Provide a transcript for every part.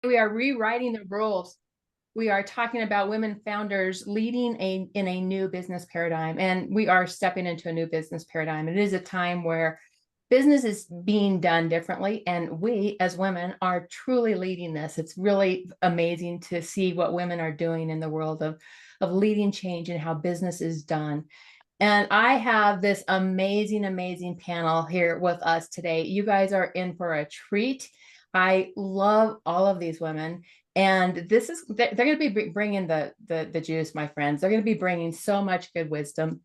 We are rewriting the rules. We are talking about women founders leading in a new business paradigm, and we are stepping into a new business paradigm. It is a time where business is being done differently, and we as women are truly leading this. It's really amazing to see what women are doing in the world of leading change and how business is done. And I have this amazing, amazing panel here with us today. You guys are in for a treat. I love all of these women. And this is, they're going to be bringing the juice, my friends. They're going to be bringing so much good wisdom.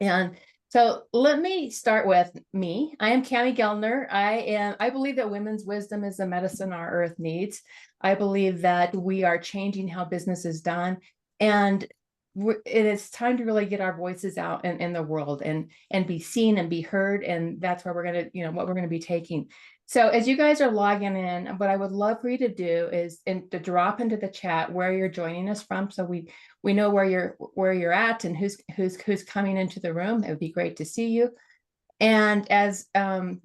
And so let me start with me. I am Cami Guildner. I believe that women's wisdom is the medicine our earth needs. I believe that we are changing how business is done. And it is time to really get our voices out in the world and be seen and be heard. And that's where we're going to, what we're going to be taking. So as you guys are logging in, what I would love for you to do is to drop into the chat where you're joining us from, so we know where you're at and who's coming into the room. It would be great to see you. And as what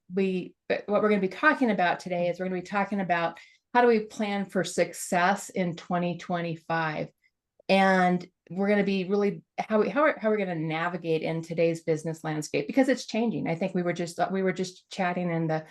we're going to be talking about today is we're going to be talking about how do we plan for success in 2025. And we're going to be really how we're going to navigate in today's business landscape, because it's changing. I think we were just chatting in the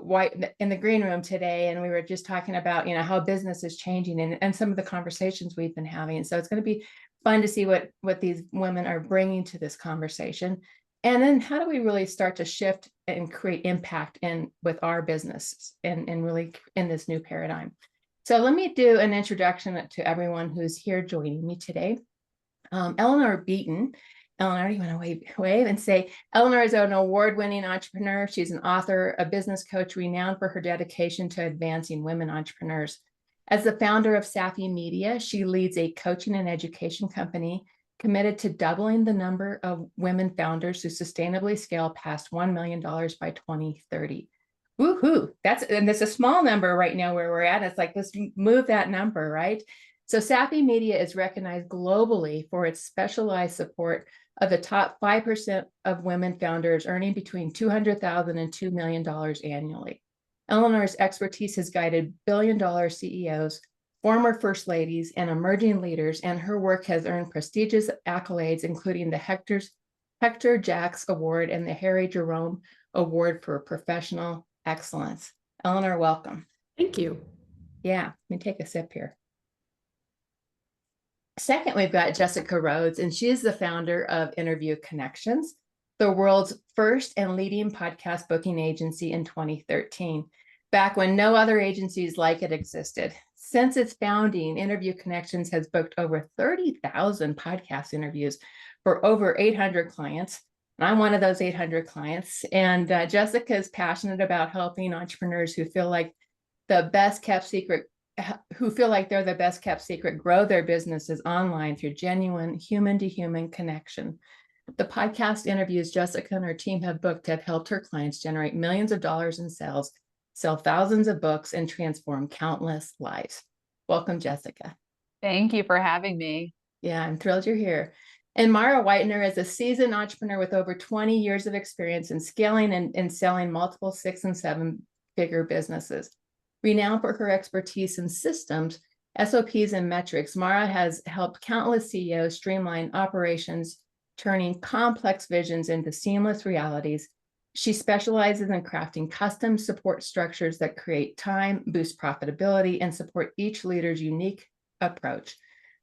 white in the green room today, and we were just talking about how business is changing and some of the conversations we've been having. And so it's going to be fun to see what these women are bringing to this conversation, and then how do we really start to shift and create impact with our business and really in this new paradigm. So let me do an introduction to everyone who's here joining me today. Eleanor Beaton. Eleanor, you want to wave and say, Eleanor is an award-winning entrepreneur. She's an author, a business coach renowned for her dedication to advancing women entrepreneurs. As the founder of Safi Media, she leads a coaching and education company committed to doubling the number of women founders who sustainably scale past $1 million by 2030. Woohoo! And it's a small number right now where we're at. It's like, let's move that number, right? So Safi Media is recognized globally for its specialized support of the top 5% of women founders earning between $200,000 and $2 million annually. Eleanor's expertise has guided billion-dollar CEOs, former first ladies, and emerging leaders, and her work has earned prestigious accolades, including the Hector Jacks Award and the Harry Jerome Award for Professional Excellence. Eleanor, welcome. Thank you. Yeah, let me take a sip here. Second, we've got Jessica Rhodes, and she is the founder of Interview Connections, the world's first and leading podcast booking agency in 2013, back when no other agencies like it existed. Since its founding, Interview Connections has booked over 30,000 podcast interviews for over 800 clients. And I'm one of those 800 clients. And Jessica is passionate about helping entrepreneurs who feel like they're the best kept secret grow their businesses online through genuine human-to-human connection. The podcast interviews Jessica and her team have booked have helped her clients generate millions of dollars in sales, sell thousands of books, and transform countless lives. Welcome, Jessica. Thank you for having me. Yeah, I'm thrilled you're here. And Mara Whitener is a seasoned entrepreneur with over 20 years of experience in scaling and selling multiple 6- and 7-figure businesses. Renowned for her expertise in systems, SOPs, and metrics, Mara has helped countless CEOs streamline operations, turning complex visions into seamless realities. She specializes in crafting custom support structures that create time, boost profitability, and support each leader's unique approach.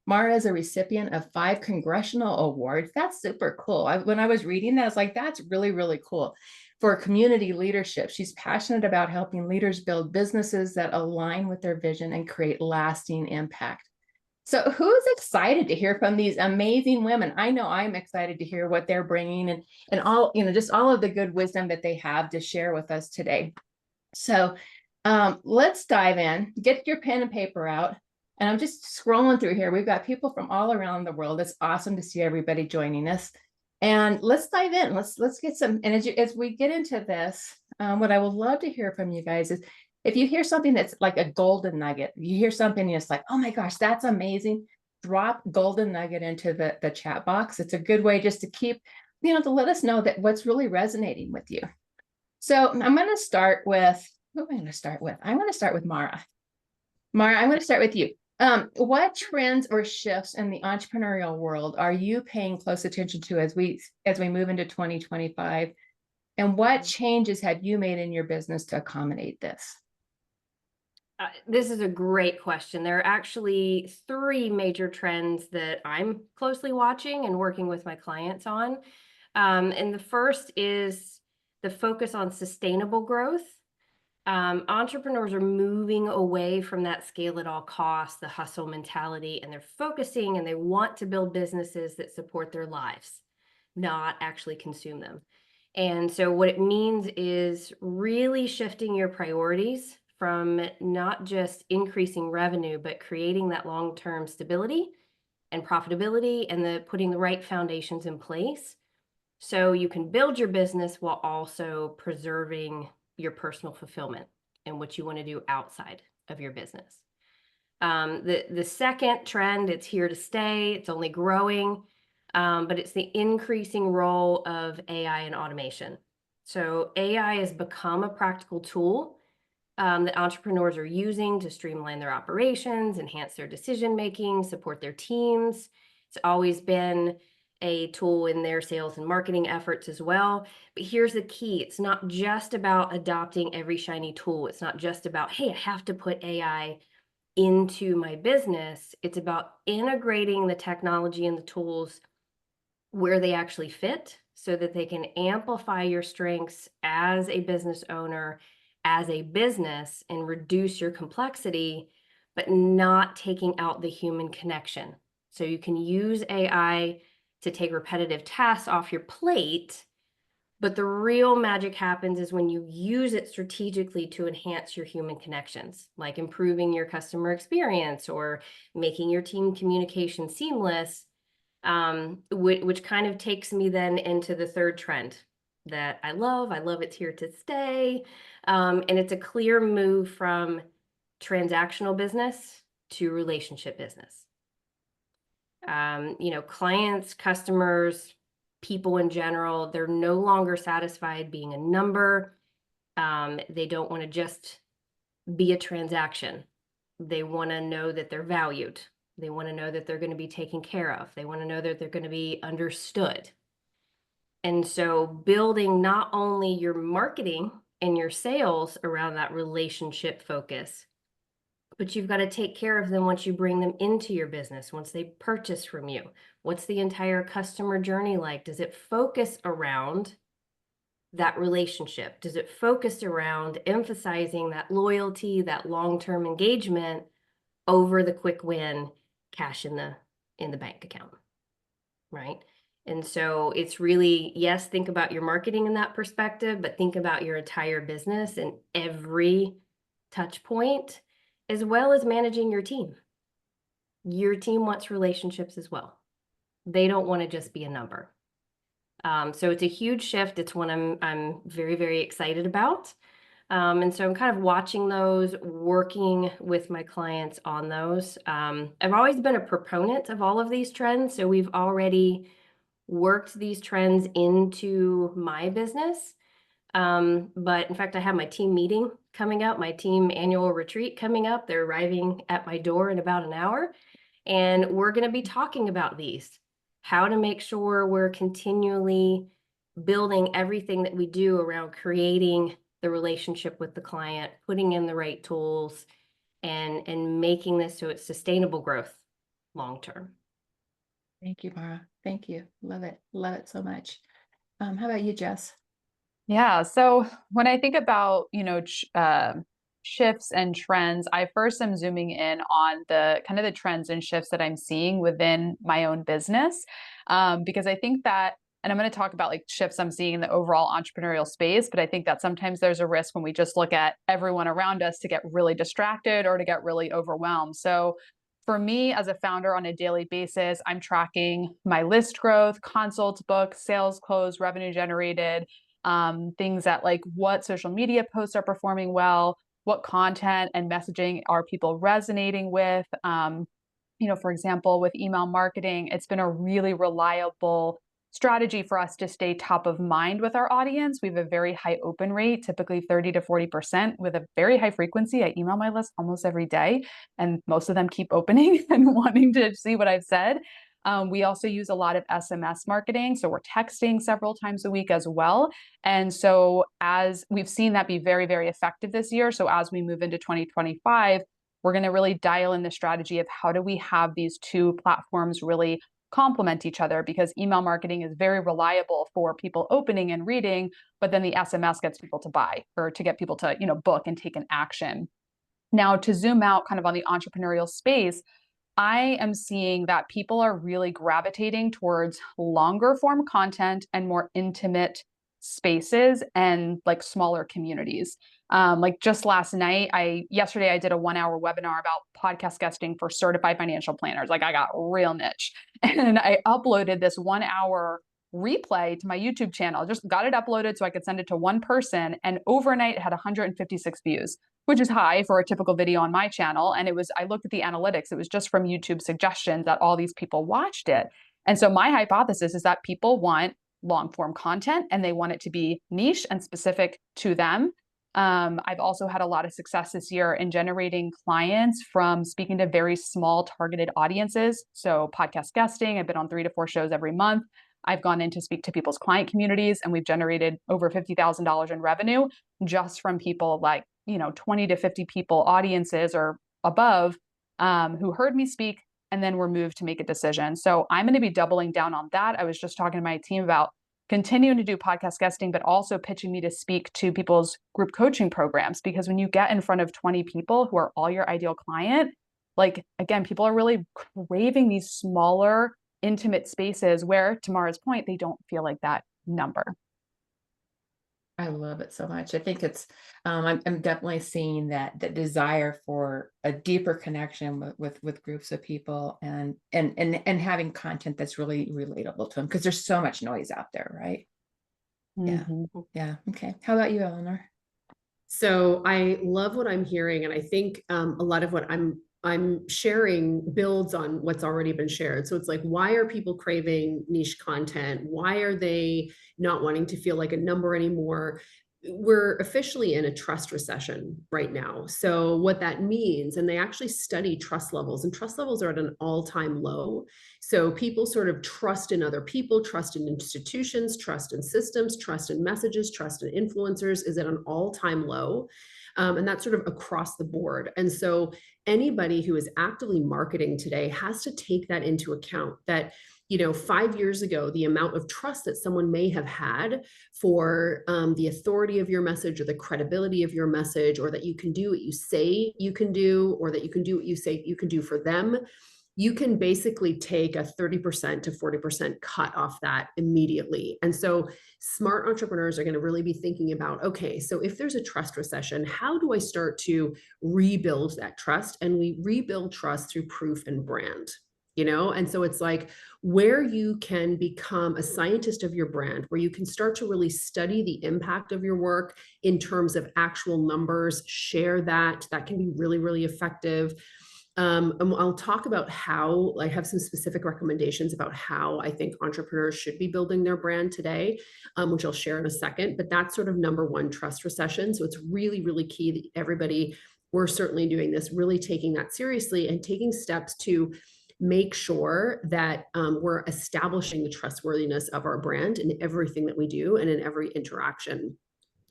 Mara is a recipient of 5 congressional awards. That's super cool. When I was reading that, I was like, that's really, really cool. For community leadership, she's passionate about helping leaders build businesses that align with their vision and create lasting impact. So who's excited to hear from these amazing women? I know I'm excited to hear what they're bringing and all, just all of the good wisdom that they have to share with us today. So let's dive in. Get your pen and paper out. And I'm just scrolling through here. We've got people from all around the world. It's awesome to see everybody joining us. And let's dive in. Let's get some. And as we get into this, what I would love to hear from you guys is if you hear something that's like a golden nugget, you hear something and it's like, oh my gosh, that's amazing. Drop golden nugget into the chat box. It's a good way just to keep, to let us know that what's really resonating with you. So I'm going to start with, who am I going to start with? I'm going to start with Mara. Mara, I'm going to start with you. What trends or shifts in the entrepreneurial world are you paying close attention to as we move into 2025? And what changes have you made in your business to accommodate this? This is a great question. There are actually three major trends that I'm closely watching and working with my clients on. And the first is the focus on sustainable growth. Entrepreneurs are moving away from that scale at all costs, the hustle mentality, and they're focusing and they want to build businesses that support their lives, not actually consume them. And so what it means is really shifting your priorities from not just increasing revenue, but creating that long-term stability and profitability and putting the right foundations in place so you can build your business while also preserving your personal fulfillment and what you want to do outside of your business. The second trend, it's here to stay, it's only growing, but it's the increasing role of AI and automation. So AI has become a practical tool that entrepreneurs are using to streamline their operations, enhance their decision-making, support their teams. It's always been a tool in their sales and marketing efforts as well. But here's the key. It's not just about adopting every shiny tool. It's not just about, hey, I have to put AI into my business. It's about integrating the technology and the tools where they actually fit so that they can amplify your strengths as a business owner, as a business, and reduce your complexity, but not taking out the human connection. So you can use AI to take repetitive tasks off your plate, but the real magic happens is when you use it strategically to enhance your human connections, like improving your customer experience or making your team communication seamless, which kind of takes me then into the third trend that I love. I love it's here to stay. And it's a clear move from transactional business to relationship business. Clients, customers, people in general, they're no longer satisfied being a number. They don't want to just be a transaction. They want to know that they're valued. They want to know that they're going to be taken care of. They want to know that they're going to be understood. And so building not only your marketing and your sales around that relationship focus, but you've got to take care of them once you bring them into your business, once they purchase from you. What's the entire customer journey like? Does it focus around that relationship? Does it focus around emphasizing that loyalty, that long-term engagement over the quick win, cash in the bank account, right? And so it's really, yes, think about your marketing in that perspective, but think about your entire business and every touch point, as well as managing your team. Your team wants relationships as well. They don't want to just be a number. So it's a huge shift. It's one I'm very, very excited about. And so I'm kind of watching those, working with my clients on those. I've always been a proponent of all of these trends. So we've already worked these trends into my business. But in fact, I have my team meeting coming up, my team annual retreat coming up. They're arriving at my door in about an hour. And we're going to be talking about these, how to make sure we're continually building everything that we do around creating the relationship with the client, putting in the right tools, and making this so it's sustainable growth long term. Thank you, Mara. Thank you. Love it. Love it so much. How about you, Jess? Yeah. So when I think about, shifts and trends, I first am zooming in on the kind of the trends and shifts that I'm seeing within my own business. Because I think that, and I'm going to talk about like shifts I'm seeing in the overall entrepreneurial space, but I think that sometimes there's a risk when we just look at everyone around us to get really distracted or to get really overwhelmed. So for me as a founder on a daily basis, I'm tracking my list growth, consults booked, sales closed, revenue generated, things that like what social media posts are performing well, what content and messaging are people resonating with. For example, with email marketing, it's been a really reliable strategy for us to stay top of mind with our audience. We have a very high open rate, typically 30 to 40%, with a very high frequency. I email my list almost every day, and most of them keep opening and wanting to see what I've said. We also use a lot of SMS marketing. So we're texting several times a week as well. And so as we've seen that be very, very effective this year. So as we move into 2025, we're going to really dial in the strategy of how do we have these two platforms really complement each other, because email marketing is very reliable for people opening and reading, but then the SMS gets people to buy or to get people to, book and take an action. Now, to zoom out kind of on the entrepreneurial space, I am seeing that people are really gravitating towards longer form content and more intimate spaces and like smaller communities. Like just last night, yesterday I did a 1-hour webinar about podcast guesting for certified financial planners. Like I got real niche, and I uploaded this 1-hour replay to my YouTube channel. Just got it uploaded so I could send it to one person, and overnight it had 156 views, which is high for a typical video on my channel. And I looked at the analytics, it was just from YouTube suggestions that all these people watched it. And so my hypothesis is that people want long form content and they want it to be niche and specific to them. I've also had a lot of success this year in generating clients from speaking to very small targeted audiences. So podcast guesting, I've been on 3 to 4 shows every month. I've gone in to speak to people's client communities, and we've generated over $50,000 in revenue just from people like 20 to 50 people audiences or above, who heard me speak and then were moved to make a decision. So I'm going to be doubling down on that. I was just talking to my team about continuing to do podcast guesting, but also pitching me to speak to people's group coaching programs, because when you get in front of 20 people who are all your ideal client, like, again, people are really craving these smaller, intimate spaces where, to Mara's point, they don't feel like that number. I love it so much. I think it's, I'm definitely seeing that desire for a deeper connection with groups of people, and having content that's really relatable to them, because there's so much noise out there, right? Mm-hmm. Yeah. Okay. How about you, Eleanor? So I love what I'm hearing, and I think a lot of what I'm sharing builds on what's already been shared. So it's like, why are people craving niche content? Why are they not wanting to feel like a number anymore? We're officially in a trust recession right now. So what that means, and they actually study trust levels, and trust levels are at an all-time low. So people sort of trust in other people, trust in institutions, trust in systems, trust in messages, trust in influencers is at an all-time low. And that's sort of across the board. And so anybody who is actively marketing today has to take that into account, that 5 years ago, the amount of trust that someone may have had for the authority of your message, or the credibility of your message, or that you can do what you say you can do, or that you can do what you say you can do for them, you can basically take a 30% to 40% cut off that immediately. And so smart entrepreneurs are going to really be thinking about, okay, so if there's a trust recession, how do I start to rebuild that trust? And we rebuild trust through proof and brand. And so it's like where you can become a scientist of your brand, where you can start to really study the impact of your work in terms of actual numbers, share that can be really, really effective. And I'll talk about how, I have some specific recommendations about how I think entrepreneurs should be building their brand today, which I'll share in a second, but that's sort of number one, trust recession. So it's really, really key that everybody, we're certainly doing this, really taking that seriously and taking steps to make sure that we're establishing the trustworthiness of our brand in everything that we do and in every interaction.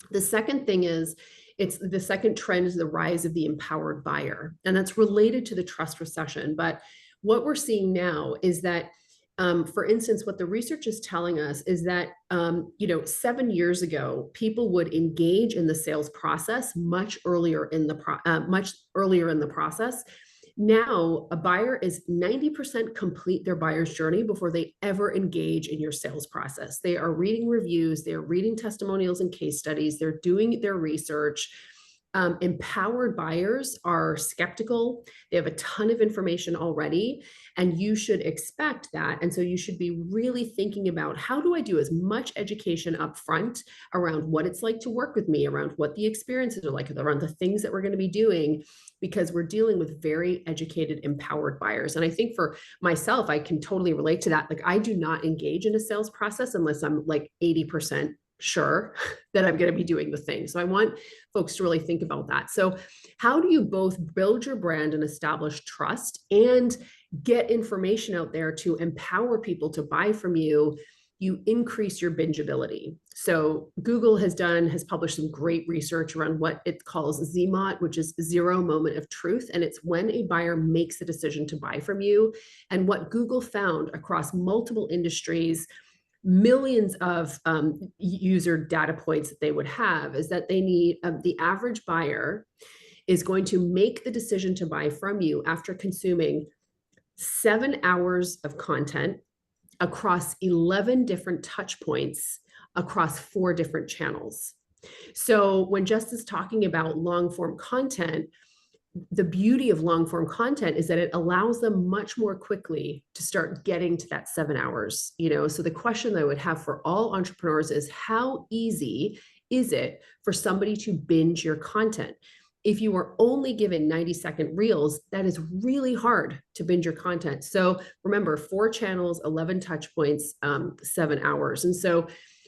The second thing is, the second trend is the rise of the empowered buyer, and that's related to the trust recession. But what we're seeing now is that, for instance, what the research is telling us is that, 7 years ago, people would engage in the sales process much earlier in the process. Now, a buyer is 90% complete their buyer's journey before they ever engage in your sales process. They are reading reviews, they're reading testimonials and case studies, they're doing their research. Empowered buyers are skeptical. They have a ton of information already, and you should expect that. And so you should be really thinking about, how do I do as much education up front around what it's like to work with me, around what the experiences are like, around the things that we're going to be doing, because we're dealing with very educated, empowered buyers. And I think for myself, I can totally relate to that. Like, I do not engage in a sales process unless I'm like 80% sure that I'm going to be doing the thing. So I want folks to really think about that. So how do you both build your brand and establish trust and get information out there to empower people to buy from you? You increase your bingeability. So Google has published some great research around what it calls ZMOT, which is zero moment of truth. And it's when a buyer makes a decision to buy from you. And what Google found across multiple industries, millions of user data points that they would have, is that they need, the average buyer is going to make the decision to buy from you after consuming 7 hours of content across 11 different touch points across 4 different channels. So when Jess is talking about long form content, the beauty of long form content is that it allows them much more quickly to start getting to that 7 hours. So the question that I would have for all entrepreneurs is, how easy is it for somebody to binge your content? If you are only given 90-second reels, that is really hard to binge your content. So remember, 4 channels, 11 touch points, 7 hours. And so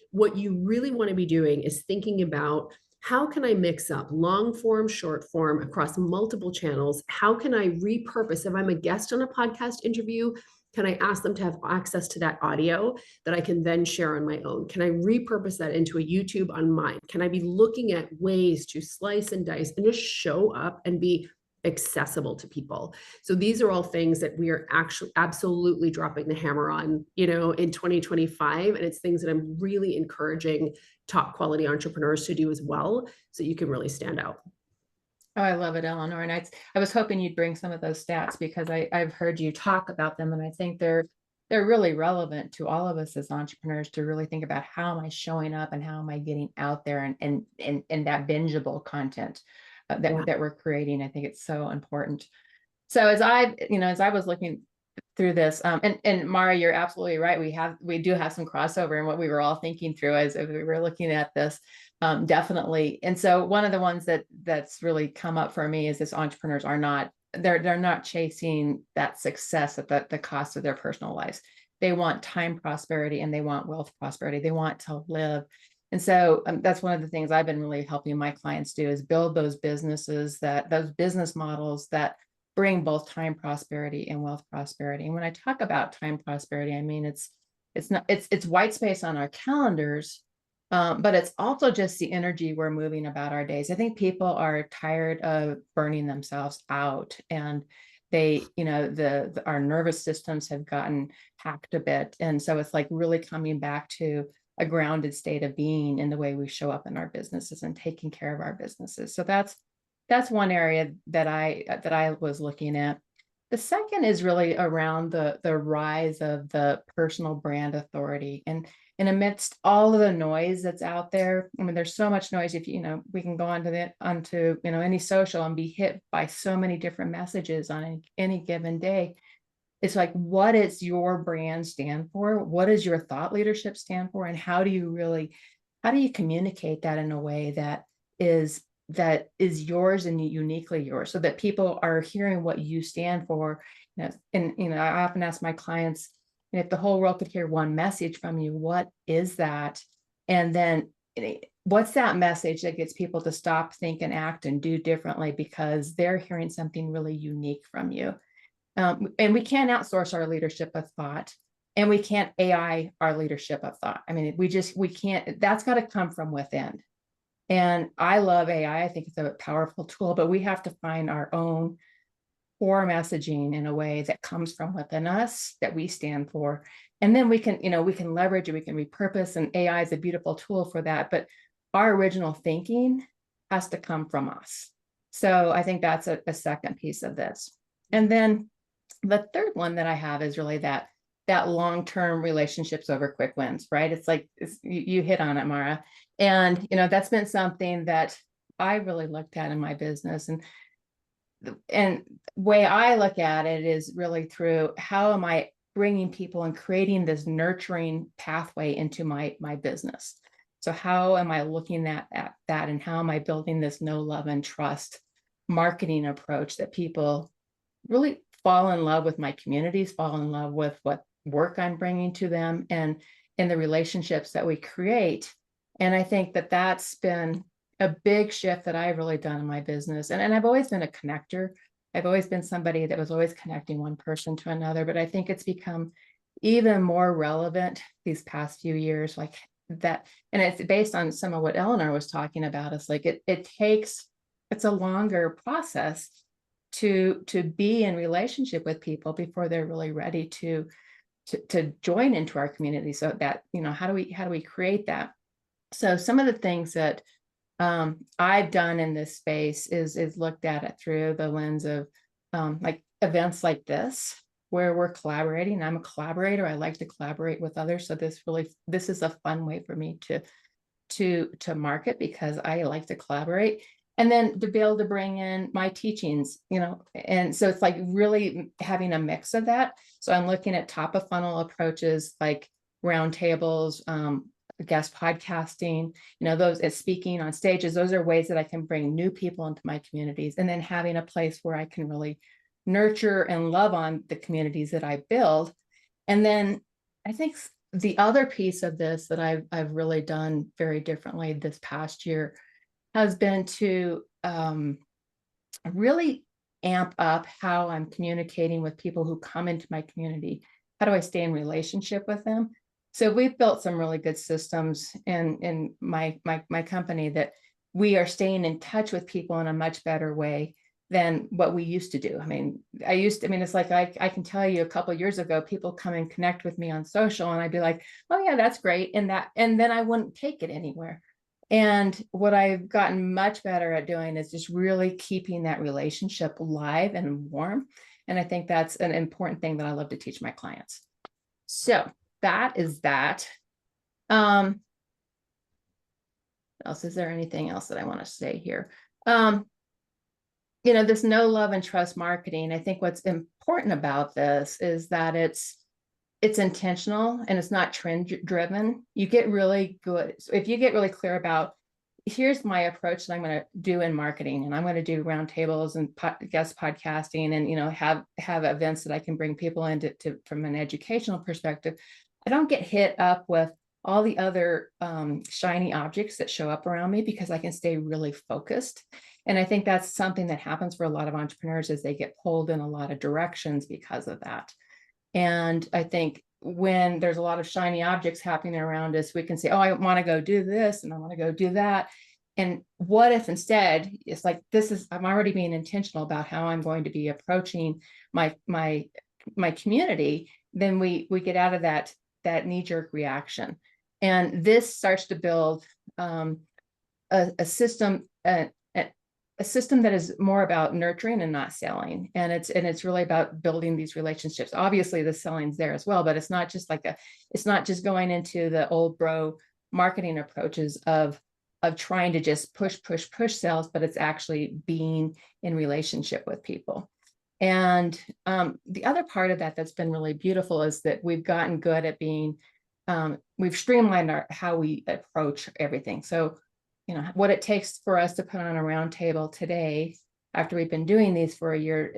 what you really want to be doing is thinking about, how can I mix up long form, short form across multiple channels? How can I repurpose? If I'm a guest on a podcast interview, can I ask them to have access to that audio that I can then share on my own? Can I repurpose that into a YouTube on mine? Can I be looking at ways to slice and dice and just show up and be accessible to people? So these are all things that we are actually absolutely dropping the hammer on, in 2025. And it's things that I'm really encouraging top quality entrepreneurs to do as well, so you can really stand out. Oh, I love it, Eleanor. And I was hoping you'd bring some of those stats, because I've heard you talk about them, and I think they're really relevant to all of us as entrepreneurs to really think about, how am I showing up and how am I getting out there and that bingeable content that we're creating. I think it's so important. So as I was looking through this, and Mara, you're absolutely right. We do have some crossover in what we were all thinking through as we were looking at this, definitely. And so one of the ones that's really come up for me is this: entrepreneurs are not, they're not chasing that success at the cost of their personal lives. They want time prosperity and they want wealth prosperity. They want to live. And so that's one of the things I've been really helping my clients do, is build those businesses, those business models that bring both time prosperity and wealth prosperity. And when I talk about time prosperity, I mean, it's white space on our calendars, but it's also just the energy we're moving about our days. I think people are tired of burning themselves out, and they, our nervous systems have gotten hacked a bit. And so it's like really coming back to a grounded state of being in the way we show up in our businesses and taking care of our businesses. So that's one area that I was looking at. The second is really around the rise of the personal brand authority. And amidst all of the noise that's out there, I mean, there's so much noise. If we can go onto any social and be hit by so many different messages on any given day. It's like, what does your brand stand for? What does your thought leadership stand for? And how do you communicate that in a way that is yours and uniquely yours, so that people are hearing what you stand for? And I often ask my clients, if the whole world could hear one message from you, what is that? And then what's that message that gets people to stop, think, and act and do differently because they're hearing something really unique from you? And we can't outsource our leadership of thought, and we can't AI our leadership of thought. I mean, we can't. That's got to come from within. And I love AI. I think it's a powerful tool, but we have to find our own core messaging in a way that comes from within us, that we stand for. And then we can leverage it, we can repurpose, and AI is a beautiful tool for that. But our original thinking has to come from us. So I think that's a second piece of this. And then the third one that I have is really that long-term relationships over quick wins, right? It's like you hit on it, Mara. And, that's been something that I really looked at in my business. And way I look at it is really through how am I bringing people and creating this nurturing pathway into my business. So how am I looking at that, and how am I building this know, love, and trust marketing approach that people really fall in love with my communities, fall in love with what work I'm bringing to them, and in the relationships that we create. And I think that that's been a big shift that I've really done in my business. And I've always been a connector. I've always been somebody that was always connecting one person to another, but I think it's become even more relevant these past few years, like that. And it's based on some of what Eleanor was talking about. It's like it's a longer process to be in relationship with people before they're really ready to join into our community. So that, how do we create that? So some of the things that I've done in this space is looked at it through the lens of like events like this, where we're collaborating. I'm a collaborator. I like to collaborate with others. So this is a fun way for me to market, because I like to collaborate. And then to be able to bring in my teachings, and so it's like really having a mix of that. So I'm looking at top of funnel approaches like roundtables, guest podcasting, those as speaking on stages. Those are ways that I can bring new people into my communities, and then having a place where I can really nurture and love on the communities that I build. And then I think the other piece of this that I've really done very differently this past year has been to really amp up how I'm communicating with people who come into my community. How do I stay in relationship with them? So we've built some really good systems in my company that we are staying in touch with people in a much better way than what we used to do. It's like I can tell you a couple of years ago, people come and connect with me on social, and I'd be like, oh yeah, that's great. And then I wouldn't take it anywhere. And what I've gotten much better at doing is just really keeping that relationship live and warm. And I think that's an important thing that I love to teach my clients. So that is that. Else, is there anything else that I want to say here? This know, love, and trust marketing. I think what's important about this is that it's intentional and it's not trend driven. You get really good. So if you get really clear about, here's my approach that I'm going to do in marketing, and I'm going to do roundtables and guest podcasting, and have events that I can bring people into from an educational perspective. I don't get hit up with all the other shiny objects that show up around me, because I can stay really focused. And I think that's something that happens for a lot of entrepreneurs, is they get pulled in a lot of directions because of that. And I think when there's a lot of shiny objects happening around us, we can say, oh, I want to go do this and I want to go do that. And what if instead it's like, I'm already being intentional about how I'm going to be approaching my community. Then we get out of that knee-jerk reaction. And this starts to build a system, a system that is more about nurturing and not selling. And it's really about building these relationships. Obviously the selling's there as well, but it's not just going into the old bro marketing approaches of trying to just push sales, but it's actually being in relationship with people. And the other part of that that's been really beautiful is that we've gotten good at we've streamlined how we approach everything. So what it takes for us to put on a round table today, after we've been doing these for a year,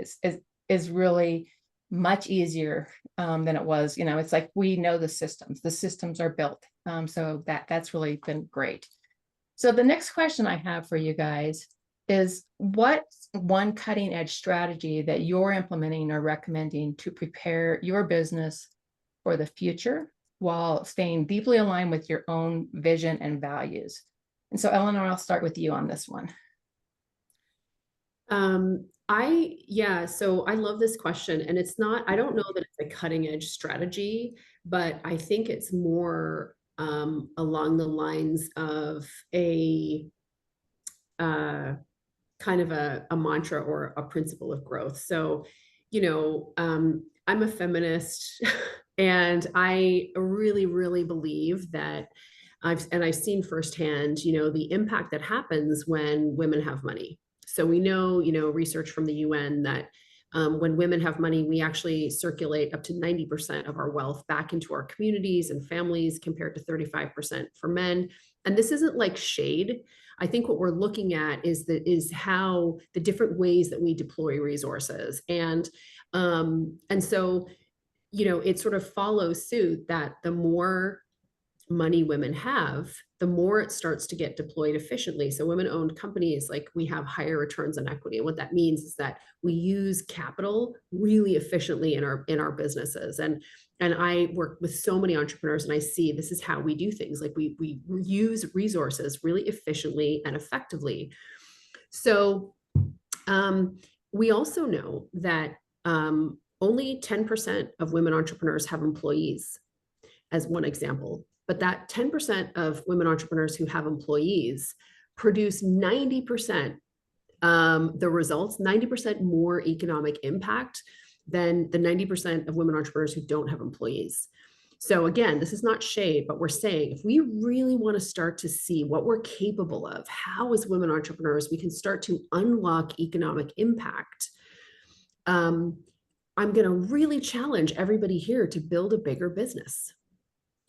is really much easier than it was. It's like we know the systems are built. So that's really been great. So the next question I have for you guys is, what's one cutting edge strategy that you're implementing or recommending to prepare your business for the future while staying deeply aligned with your own vision and values? And so Eleanor, I'll start with you on this one. So I love this question, and I don't know that it's a cutting edge strategy, but I think it's more along the lines of a kind of a mantra or a principle of growth. So, I'm a feminist and I really, really believe that I've seen firsthand, the impact that happens when women have money. So we know, research from the UN that when women have money, we actually circulate up to 90% of our wealth back into our communities and families compared to 35% for men. And this isn't like shade. I think what we're looking at is how the different ways that we deploy resources. And so, it sort of follows suit that the more money women have, the more it starts to get deployed efficiently. So women-owned companies, like, we have higher returns on equity. And what that means is that we use capital really efficiently in our businesses. And I work with so many entrepreneurs, and I see this is how we do things. Like, we use resources really efficiently and effectively. So we also know that only 10% of women entrepreneurs have employees, as one example. But that 10% of women entrepreneurs who have employees produce 90% the results, 90% more economic impact than the 90% of women entrepreneurs who don't have employees. So again, this is not shade, but we're saying if we really want to start to see what we're capable of, how as women entrepreneurs we can start to unlock economic impact, I'm going to really challenge everybody here to build a bigger business.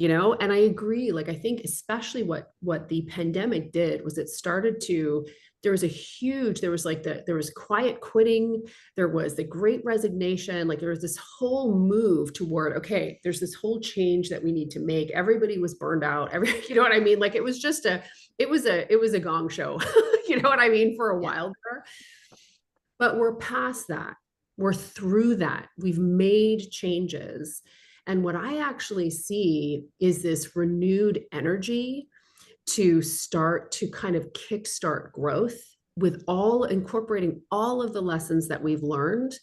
And I agree, like, I think especially what the pandemic did was it started to, there was quiet quitting, there was the great resignation, like there was this whole move toward, okay, there's this whole change that we need to make. Everybody was burned out. You know what I mean? Like, it was just it was a gong show, you know what I mean, for a while there. But we're past that. We're through that. We've made changes. And what I actually see is this renewed energy to start to kind of kickstart growth with incorporating all of the lessons that we've learned,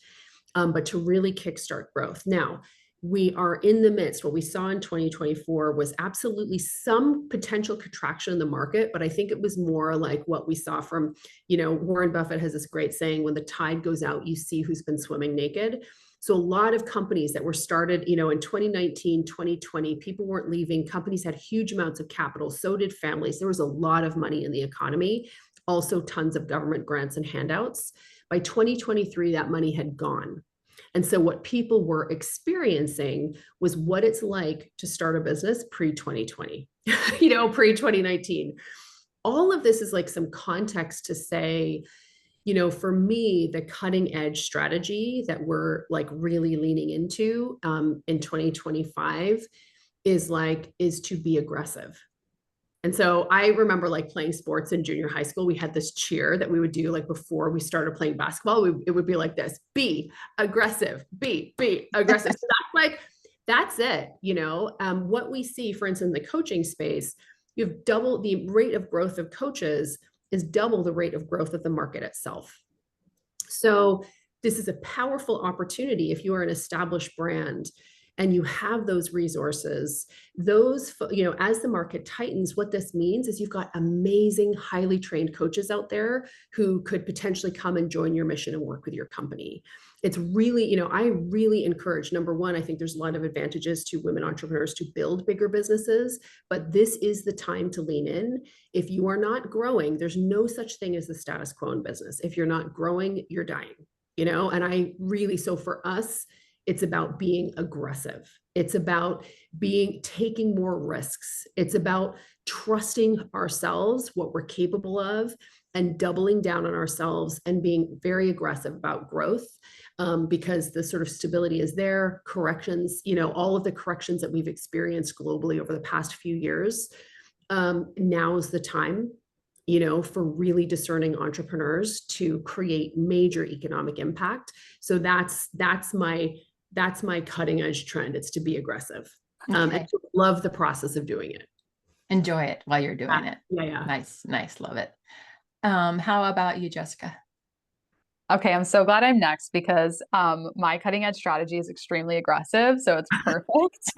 but to really kickstart growth. Now, we are in the midst. What we saw in 2024 was absolutely some potential contraction in the market, but I think it was more like what we saw from, Warren Buffett has this great saying, when the tide goes out, you see who's been swimming naked. So a lot of companies that were started, in 2019, 2020, people weren't leaving. Companies had huge amounts of capital. So did families. There was a lot of money in the economy, also tons of government grants and handouts. By 2023, that money had gone. And so what people were experiencing was what it's like to start a business pre-2020, pre-2019. All of this is like some context to say, for me, the cutting edge strategy that we're like really leaning into in 2025 is to be aggressive. And so I remember like playing sports in junior high school. We had this cheer that we would do like before we started playing basketball. It would be like this: be aggressive, be aggressive. So that's it. What we see, for instance, in the coaching space, you've doubled the rate of growth of coaches is double the rate of growth of the market itself. So this is a powerful opportunity if you are an established brand and you have those resources, as the market tightens, what this means is you've got amazing, highly trained coaches out there who could potentially come and join your mission and work with your company. It's really, I really encourage, number one, I think there's a lot of advantages to women entrepreneurs to build bigger businesses, but this is the time to lean in. If you are not growing, there's no such thing as the status quo in business. If you're not growing, you're dying, and so for us, it's about being aggressive. It's about taking more risks. It's about trusting ourselves, what we're capable of, and doubling down on ourselves and being very aggressive about growth, because the sort of stability is there. Corrections, all of the corrections that we've experienced globally over the past few years, now is the time, for really discerning entrepreneurs to create major economic impact. So that's my cutting edge trend. It's to be aggressive, and to love the process of doing it. Enjoy it while you're doing it. Yeah. Nice. Love it. How about you, Jessica? Okay, I'm so glad I'm next because my cutting edge strategy is extremely aggressive, so it's perfect.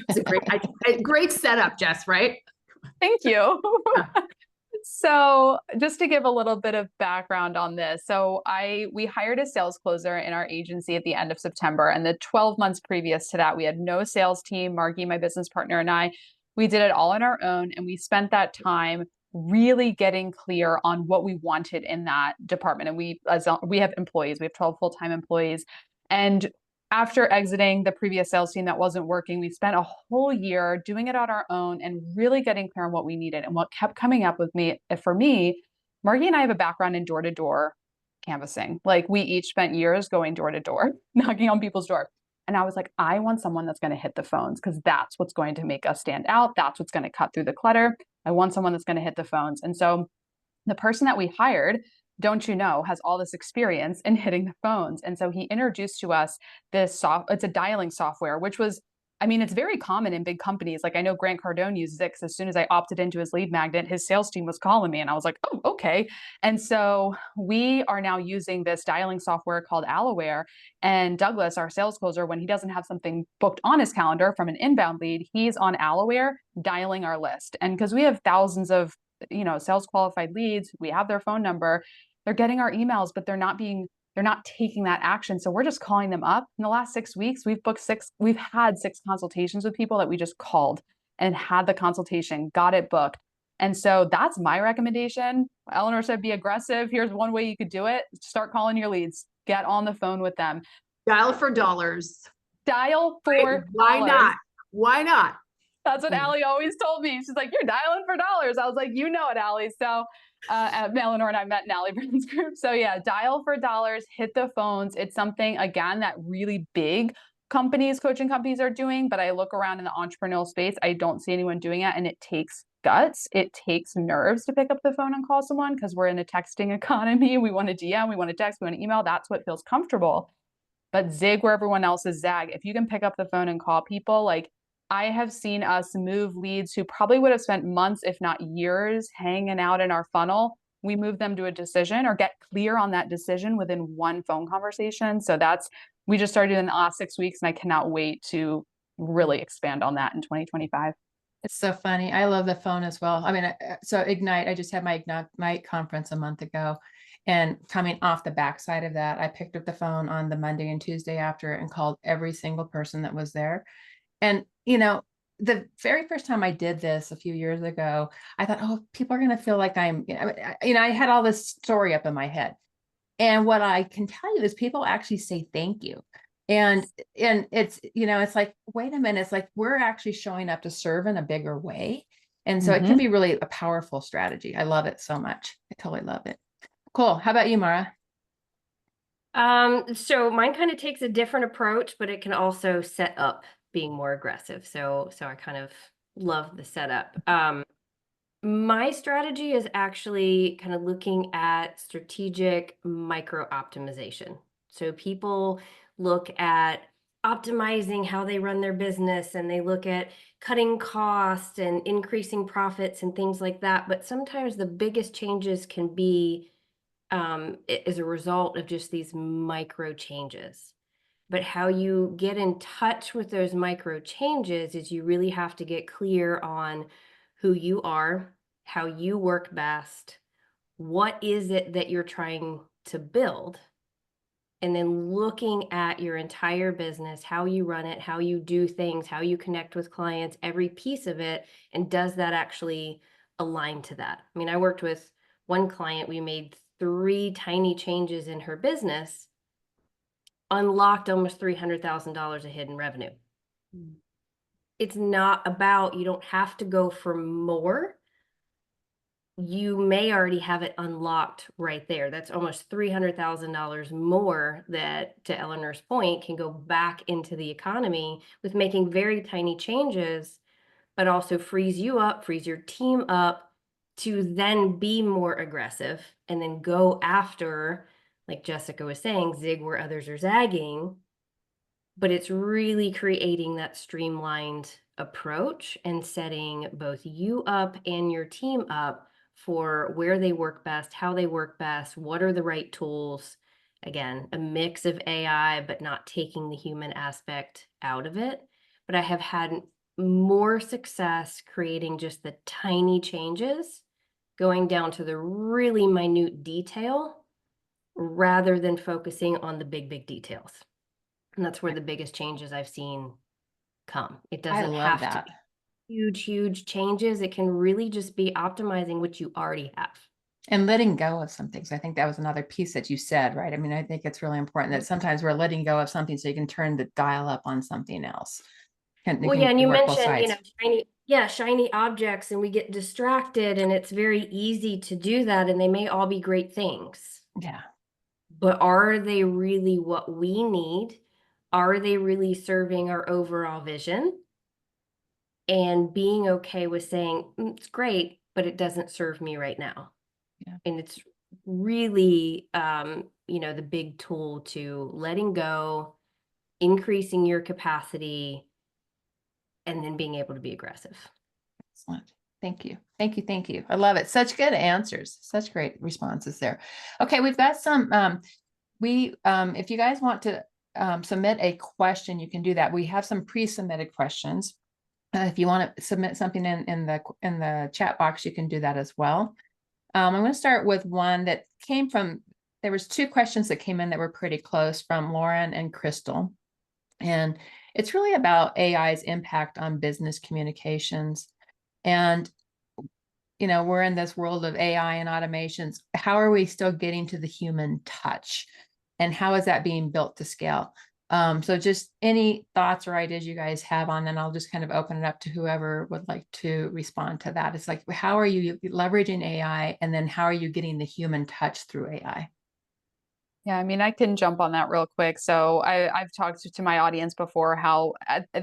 It's a great setup, Jess, right? Thank you. So just to give a little bit of background on this. So we hired a sales closer in our agency at the end of September. And the 12 months previous to that, we had no sales team. Margie, my business partner, and I, We did it all on our own, and we spent that time really getting clear on what we wanted in that department. And we have employees, we have 12 full-time employees. And after exiting the previous sales team that wasn't working, we spent a whole year doing it on our own and really getting clear on what we needed. And what kept coming up with me, for me, Margie and I have a background in door-to-door canvassing. Like, we each spent years going door to door, knocking on people's door. And I was like, I want someone that's going to hit the phones, because that's what's going to make us stand out. That's what's going to cut through the clutter. I want someone that's going to hit the phones. And so the person that we hired, don't you know, has all this experience in hitting the phones. And so he introduced to us this it's a dialing software, which was, I mean, it's very common in big companies. Like, I know Grant Cardone uses it, because as soon as I opted into his lead magnet, his sales team was calling me, and I was like, oh, okay. And so we are now using this dialing software called Allaware. And Douglas, our sales closer, when he doesn't have something booked on his calendar from an inbound lead, he's on Allaware dialing our list. And because we have thousands of sales qualified leads, we have their phone number, they're getting our emails, but they're not taking that action. So we're just calling them up. In the last 6 weeks, we've had 6 consultations with people that we just called and had the consultation, got it booked. And so that's my recommendation. Eleanor said, be aggressive. Here's one way you could do it. Start calling your leads, get on the phone with them. Dial for dollars. Dial for Why dollars. not? Why not? That's what Allie always told me. She's like, you're dialing for dollars. I was like, you know it, Allie. So Eleanor and I met in Allie Brown's group. So yeah, dial for dollars, hit the phones. It's something, again, that really big coaching companies are doing. But I look around in the entrepreneurial space, I don't see anyone doing it. And it takes guts. It takes nerves to pick up the phone and call someone, because we're in a texting economy. We want to DM, we want to text, we want to email. That's what feels comfortable. But zig where everyone else is zag. If you can pick up the phone and call people, like, I have seen us move leads who probably would have spent months, if not years, hanging out in our funnel. We move them to a decision, or get clear on that decision within one phone conversation. So we just started in the last 6 weeks, and I cannot wait to really expand on that in 2025. It's so funny. I love the phone as well. I mean, so Ignite, I just had my Ignite conference a month ago, and coming off the backside of that, I picked up the phone on the Monday and Tuesday after and called every single person that was there. And, the very first time I did this a few years ago, I thought, oh, people are going to feel like I had all this story up in my head. And what I can tell you is people actually say thank you. And it's, it's like, wait a minute, it's like, we're actually showing up to serve in a bigger way. And so it can be really a powerful strategy. I love it so much. I totally love it. Cool. How about you, Mara? So mine kind of takes a different approach, but it can also set up being more aggressive. So I kind of love the setup. My strategy is actually kind of looking at strategic micro optimization. So people look at optimizing how they run their business, and they look at cutting costs and increasing profits and things like that. But sometimes the biggest changes can be as a result of just these micro changes. But how you get in touch with those micro changes is you really have to get clear on who you are, how you work best, what is it that you're trying to build, and then looking at your entire business, how you run it, how you do things, how you connect with clients, every piece of it, and does that actually align to that? I mean, I worked with one client, we made 3 tiny changes in her business, unlocked almost $300,000 of hidden revenue. It's not about, you don't have to go for more. You may already have it unlocked right there. That's almost $300,000 more that, to Eleanor's point, can go back into the economy with making very tiny changes, but also frees you up, frees your team up to then be more aggressive and then go after, like Jessica was saying, zig where others are zagging. But it's really creating that streamlined approach and setting both you up and your team up for where they work best, how they work best, what are the right tools. Again, a mix of AI, but not taking the human aspect out of it. But I have had more success creating just the tiny changes, going down to the really minute detail, rather than focusing on the big details. And that's where the biggest changes I've seen come. It doesn't have to be. huge changes. It can really just be optimizing what you already have. And letting go of some things. I think that was another piece that you said, right? I mean, I think it's really important that sometimes we're letting go of something so you can turn the dial up on something else. It Well, can yeah, and you work both mentioned, sides. shiny objects, and we get distracted, and it's very easy to do that, and they may all be great things. Yeah. But are they really what we need? Are they really serving our overall vision? And being okay with saying, it's great, but it doesn't serve me right now. Yeah. And it's really, the big tool to letting go, increasing your capacity, and then being able to be aggressive. Excellent. Thank you. Thank you. Thank you. I love it. Such good answers. Such great responses there. Okay. We've got some, if you guys want to submit a question, you can do that. We have some pre-submitted questions. If you want to submit something in the chat box, you can do that as well. I'm going to start with one that came from, there was 2 questions that came in that were pretty close from Lauren and Crystal. And it's really about AI's impact on business communications. And, we're in this world of AI and automations. How are we still getting to the human touch? And how is that being built to scale? So just any thoughts or ideas you guys have on, and I'll just kind of open it up to whoever would like to respond to that. It's like, how are you leveraging AI? And then how are you getting the human touch through AI? Yeah, I mean, I can jump on that real quick. So I've talked to my audience before how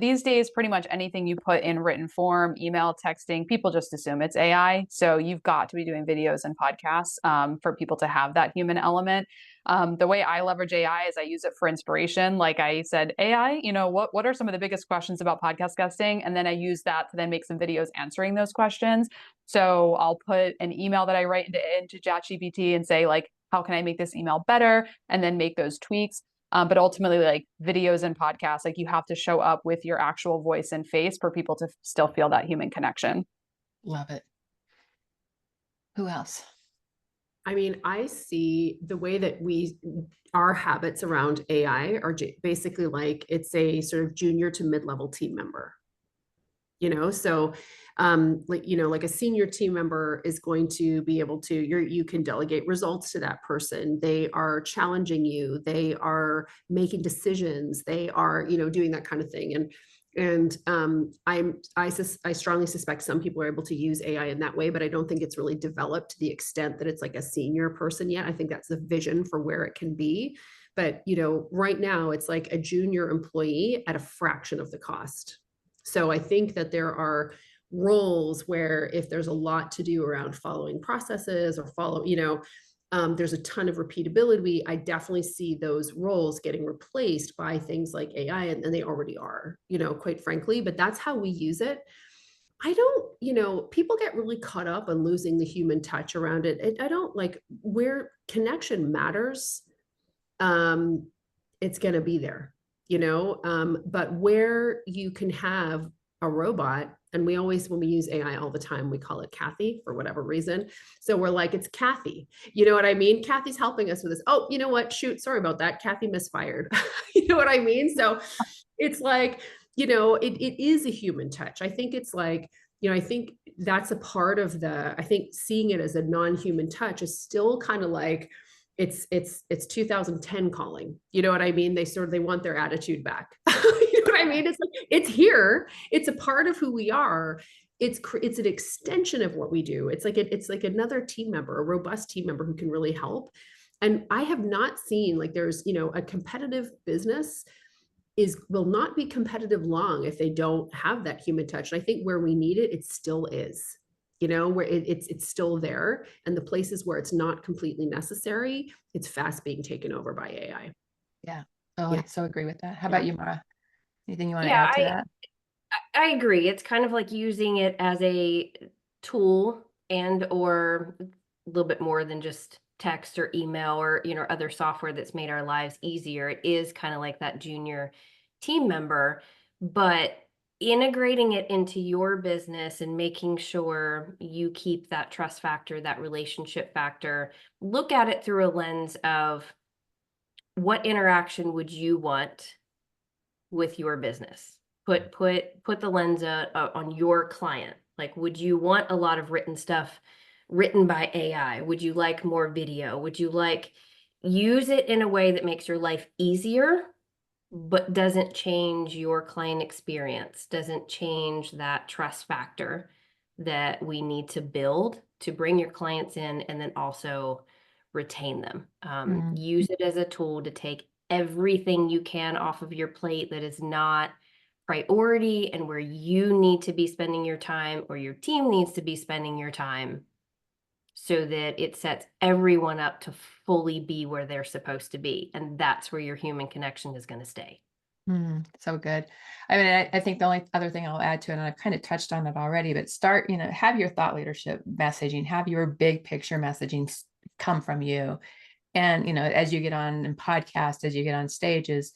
these days, pretty much anything you put in written form, email, texting, people just assume it's AI. So you've got to be doing videos and podcasts for people to have that human element. The way I leverage AI is I use it for inspiration. Like I said, AI, what are some of the biggest questions about podcast guesting? And then I use that to then make some videos answering those questions. So I'll put an email that I write into ChatGPT and say, like, how can I make this email better? And then make those tweaks. But ultimately, like videos and podcasts, like you have to show up with your actual voice and face for people to still feel that human connection. Love it. Who else? I mean, I see the way that our habits around AI are basically like it's a sort of junior to mid-level team member. So like a senior team member is going to be able to, you can delegate results to that person. They are challenging you. They are making decisions. They are, doing that kind of thing. And I strongly suspect some people are able to use AI in that way, but I don't think it's really developed to the extent that it's like a senior person yet. I think that's the vision for where it can be. But, right now it's like a junior employee at a fraction of the cost. So I think that there are roles where if there's a lot to do around following processes or there's a ton of repeatability. I definitely see those roles getting replaced by things like AI, and they already are, quite frankly, but that's how we use it. I don't, people get really caught up on losing the human touch around it. I don't like where connection matters. It's going to be there. But where you can have a robot, and when we use AI all the time, we call it Kathy for whatever reason. So we're like, it's Kathy, you know what I mean? Kathy's helping us with this. Oh, you know what? Shoot, sorry about that. Kathy misfired. You know what I mean? So it's like, it is a human touch. I think it's like, I think that's a part of I think seeing it as a non-human touch is still kind of like, it's 2010 calling, you know what I mean? They want their attitude back. You know what I mean? It's like, it's here, it's a part of who we are. It's an extension of what we do. It's like another team member, a robust team member who can really help. And I have not seen like there's, a competitive business will not be competitive long if they don't have that human touch. And I think where we need it, it still is. Where it's still there, and the places where it's not completely necessary, it's fast being taken over by AI. Yeah. Oh, Yeah. I so agree with that. How Yeah. about you, Mara? Anything you want to Yeah, add to that? I agree. It's kind of like using it as a tool or a little bit more than just text or email or, other software that's made our lives easier. It is kind of like that junior team member, but integrating it into your business and making sure you keep that trust factor, that relationship factor. Look at it through a lens of what interaction would you want with your business? put the lens on your client. Like, would you want a lot of written stuff written by AI? Would you like more video? Would you like use it in a way that makes your life easier, but doesn't change your client experience, doesn't change that trust factor that we need to build to bring your clients in and then also retain them. Use it as a tool to take everything you can off of your plate that is not priority and where you need to be spending your time or your team needs to be spending your time, so that it sets everyone up to fully be where they're supposed to be. And that's where your human connection is going to stay. So good. I mean, I think the only other thing I'll add to it, and I've kind of touched on it already, but start, have your thought leadership messaging, have your big picture messaging come from you. And, as you get on in podcasts, as you get on stages,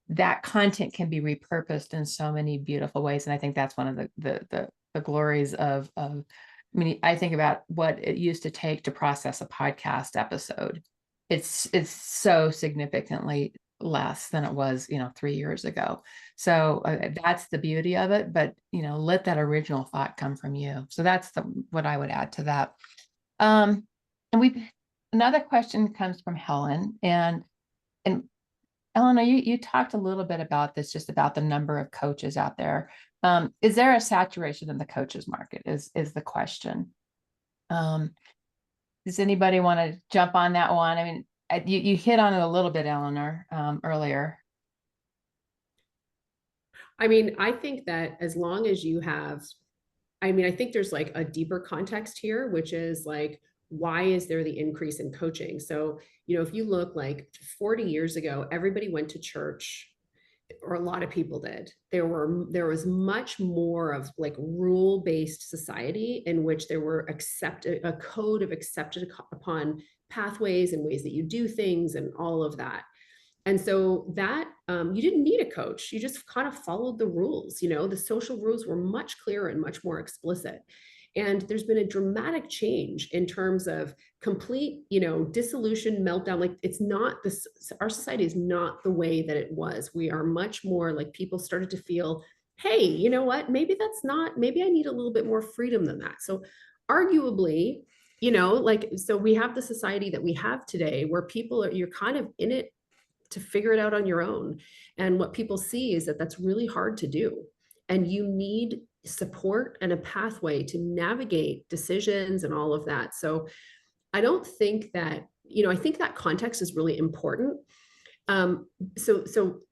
that content can be repurposed in so many beautiful ways. And I think that's one of the glories of, I mean, I think about what it used to take to process a podcast episode. It's so significantly less than it was, 3 years ago. So that's the beauty of it. But, let that original thought come from you. So that's what I would add to that. And another question comes from Helen, and Eleanor, you talked a little bit about this, just about the number of coaches out there. Is there a saturation in the coaches market is the question. Does anybody want to jump on that one? I mean, you hit on it a little bit, Eleanor, earlier. I mean, I think that as long as you have, I mean, I think there's like a deeper context here, which is like, why is there the increase in coaching? So, if you look like 40 years ago, everybody went to church, or a lot of people did. There was much more of like rule-based society in which there were a code of accepted upon pathways and ways that you do things and all of that. And so that you didn't need a coach. You just kind of followed the rules. The social rules were much clearer and much more explicit. And there's been a dramatic change in terms of complete, dissolution, meltdown. Like, it's not this, our society is not the way that it was. We are much more like, people started to feel, hey, you know what, maybe I need a little bit more freedom than that. So arguably, so we have the society that we have today where you're kind of in it to figure it out on your own. And what people see is that that's really hard to do. And you need support and a pathway to navigate decisions and all of that. So I don't think that, I think that context is really important. So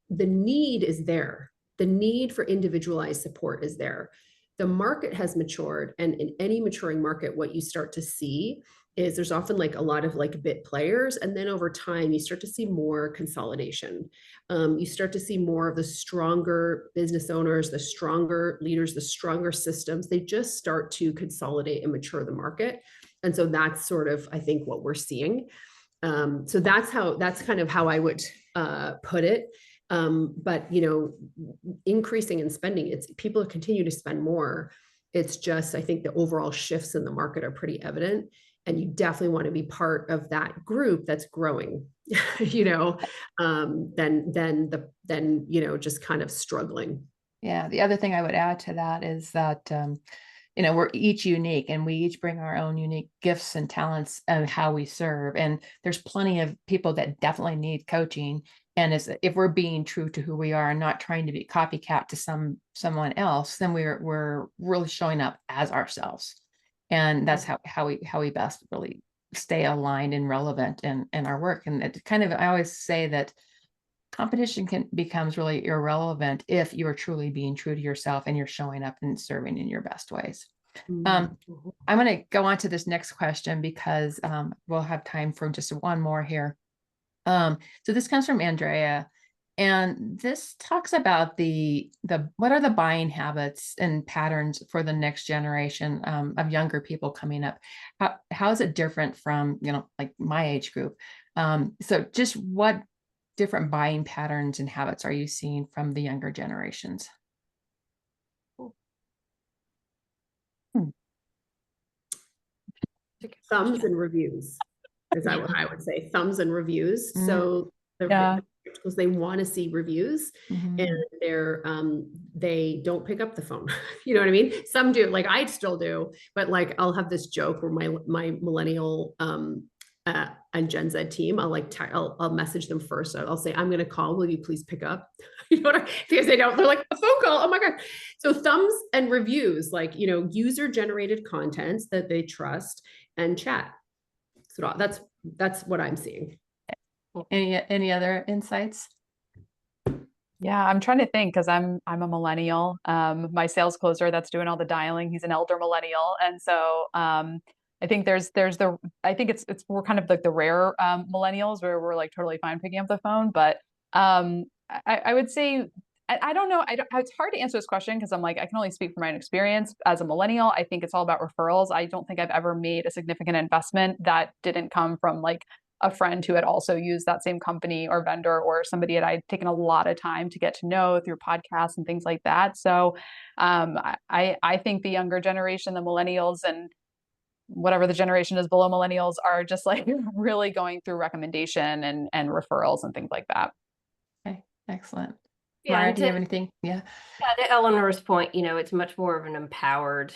the need is there. The need for individualized support is there. The market has matured, and in any maturing market, what you start to see is there's often like a lot of like bit players. And then over time, you start to see more consolidation. You start to see more of the stronger business owners, the stronger leaders, the stronger systems. They just start to consolidate and mature the market. And so that's sort of, I think, what we're seeing. So that's kind of how I would put it. But, increasing in spending, people continue to spend more. It's just, I think the overall shifts in the market are pretty evident. And you definitely want to be part of that group that's growing, than just kind of struggling. Yeah. The other thing I would add to that is that, we're each unique, and we each bring our own unique gifts and talents and how we serve. And there's plenty of people that definitely need coaching. And if we're being true to who we are and not trying to be copycat to someone else, then we're really showing up as ourselves. And that's how we best really stay aligned and relevant in our work. And it kind of, I always say that competition becomes really irrelevant if you are truly being true to yourself and you're showing up and serving in your best ways. I'm going to go on to this next question because we'll have time for just one more here. So this comes from Andrea, and this talks about what are the buying habits and patterns for the next generation of younger people coming up? How is it different from, like my age group? So just what different buying patterns and habits are you seeing from the younger generations? Thumbs and reviews. Is that what I would say? Thumbs and reviews. So the because they want to see reviews, and they don't pick up the phone. You know what I mean? Some do, like I still do, but like I'll have this joke where my millennial and Gen Z team, I'll message them first. I'll say, I'm going to call. Will you please pick up? You know what because they don't. They're like, a phone call. Oh my god! So thumbs and reviews, like user generated content that they trust, and chat. So that's what I'm seeing. Any other insights? Yeah, I'm trying to think because I'm a millennial. My sales closer that's doing all the dialing, he's an elder millennial, and so I think I think we're kind of like the rare millennials where we're like totally fine picking up the phone, but I would say I don't know. It's hard to answer this question because I'm like I can only speak from my own experience as a millennial. I think it's all about referrals. I don't think I've ever made a significant investment that didn't come from like a friend who had also used that same company or vendor or somebody that I'd taken a lot of time to get to know through podcasts and things like that. So I think the younger generation, the millennials and whatever the generation is below millennials are just like really going through recommendation and referrals and things like that. Okay, excellent. Yeah, Mara, do you have anything? Yeah. Yeah, to Eleanor's point, it's much more of an empowered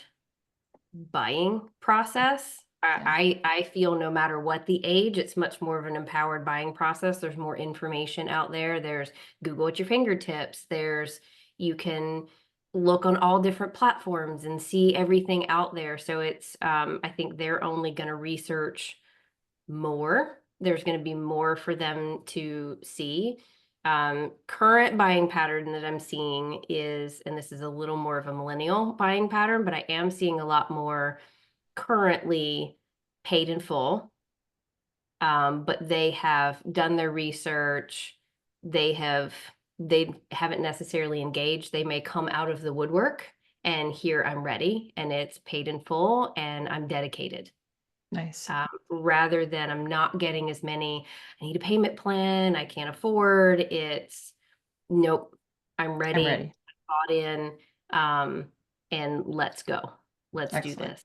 buying process. I feel no matter what the age, it's much more of an empowered buying process. There's more information out there. There's Google at your fingertips. You can look on all different platforms and see everything out there. So it's, I think they're only going to research more. There's going to be more for them to see. Current buying pattern that I'm seeing is, and this is a little more of a millennial buying pattern, but I am seeing a lot more currently paid in full. But they have done their research. They haven't necessarily engaged. They may come out of the woodwork and here I'm ready and it's paid in full and I'm dedicated. Nice. Rather than I'm not getting as many, I need a payment plan, I can't afford. It's nope, I'm ready. Bought in, and let's go. Let's do this.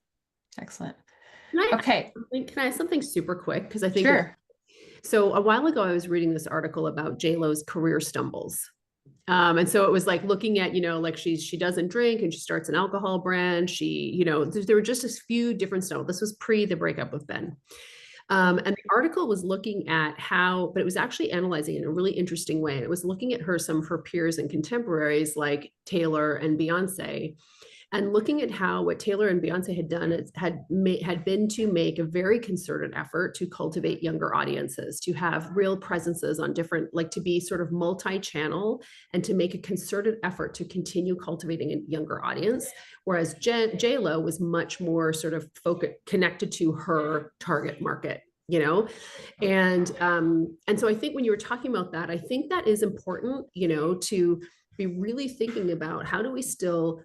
Excellent. Can I have something super quick? Because I think sure. So a while ago, I was reading this article about J-Lo's career stumbles. And so it was like looking at, like she doesn't drink and she starts an alcohol brand. There were just a few different stumbles. This was pre the breakup with Ben. And the article was looking at but it was actually analyzing it in a really interesting way. And it was looking at some of her peers and contemporaries like Taylor and Beyonce, and looking at how what Taylor and Beyonce had done had been to make a very concerted effort to cultivate younger audiences, to have real presences on different, like to be sort of multi-channel and to make a concerted effort to continue cultivating a younger audience. Whereas J-Lo was much more sort of connected to her target market. And so I think when you were talking about that, I think that is important, to be really thinking about how do we still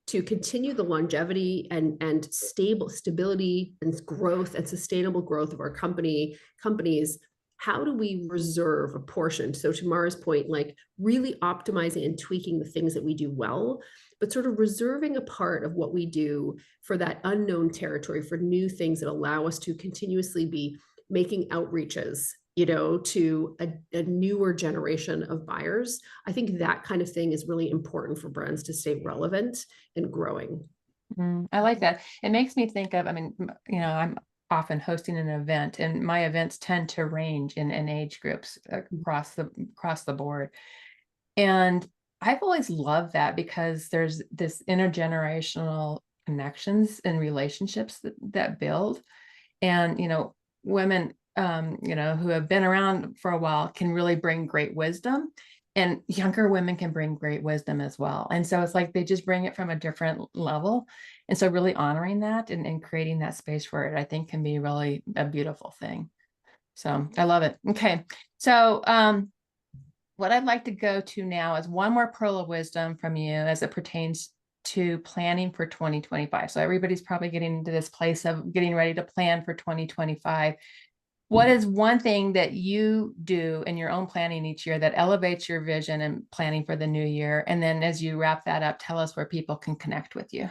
to continue the longevity and stability and growth and sustainable growth of our companies. How do we reserve a portion? So to Mara's point, like really optimizing and tweaking the things that we do well, but sort of reserving a part of what we do for that unknown territory, for new things that allow us to continuously be making outreaches, to a newer generation of buyers. I think that kind of thing is really important for brands to stay relevant and growing. I like that. It makes me think of, I'm often hosting an event and my events tend to range in age groups across the board. And I've always loved that because there's this intergenerational connections and relationships that build. And, women, who have been around for a while can really bring great wisdom, and younger women can bring great wisdom as well. And so it's like they just bring it from a different level. And so really honoring that and creating that space for it, I think can be really a beautiful thing. So I love it. Okay. So what I'd like to go to now is one more pearl of wisdom from you as it pertains to planning for 2025. So everybody's probably getting into this place of getting ready to plan for 2025. What is one thing that you do in your own planning each year that elevates your vision and planning for the new year? And then as you wrap that up, tell us where people can connect with you.